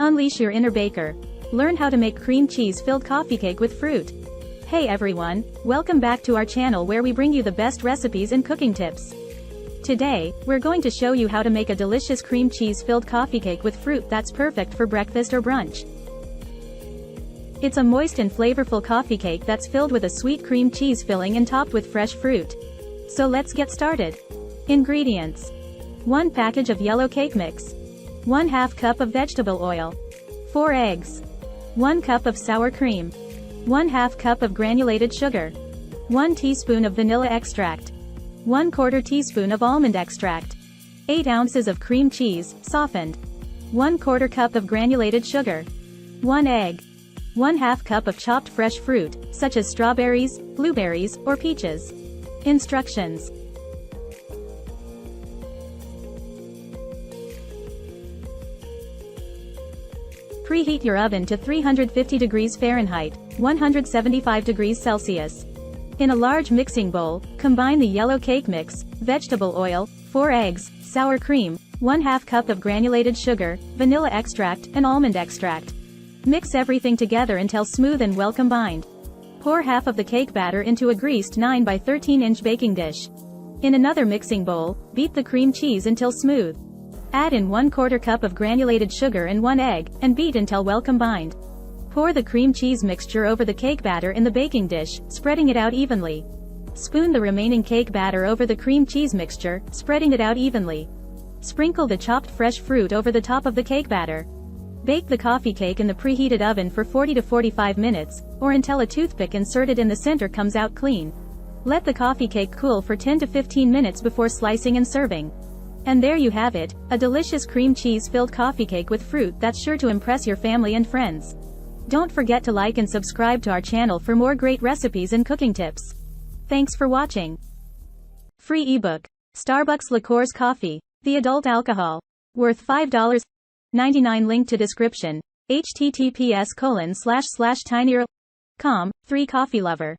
Unleash your inner baker. Learn how to make cream cheese-filled coffee cake with fruit. Hey everyone, welcome back to our channel where we bring you the best recipes and cooking tips. Today, we're going to show you how to make a delicious cream cheese-filled coffee cake with fruit that's perfect for breakfast or brunch. It's a moist and flavorful coffee cake that's filled with a sweet cream cheese filling and topped with fresh fruit. So let's get started. Ingredients: 1 package of yellow cake mix, 1/2 cup of vegetable oil, 4 eggs, 1 cup of sour cream, 1/2 cup of granulated sugar, 1 teaspoon of vanilla extract, 1/4 teaspoon of almond extract, 8 ounces of cream cheese, softened, 1/4 cup of granulated sugar, 1 egg, 1/2 cup of chopped fresh fruit, such as strawberries, blueberries, or peaches. Instructions. Preheat your oven to 350 degrees Fahrenheit, 175 degrees Celsius. In a large mixing bowl, combine the yellow cake mix, vegetable oil, 4 eggs, sour cream, 1/2 cup of granulated sugar, vanilla extract, and almond extract. Mix everything together until smooth and well combined. Pour half of the cake batter into a greased 9 by 13-inch baking dish. In another mixing bowl, beat the cream cheese until smooth. Add in 1/4 cup of granulated sugar and 1 egg, and beat until well combined. Pour the cream cheese mixture over the cake batter in the baking dish, spreading it out evenly. Spoon the remaining cake batter over the cream cheese mixture, spreading it out evenly. Sprinkle the chopped fresh fruit over the top of the cake batter. Bake the coffee cake in the preheated oven for 40 to 45 minutes, or until a toothpick inserted in the center comes out clean. Let the coffee cake cool for 10 to 15 minutes before slicing and serving. And there you have it, a delicious cream cheese-filled coffee cake with fruit that's sure to impress your family and friends. Don't forget to like and subscribe to our channel for more great recipes and cooking tips. Thanks for watching. Free ebook: Starbucks Liqueurs Coffee, the adult alcohol, worth $5.99. Link to description. https://tinyurl.com. 3 Coffee Lover.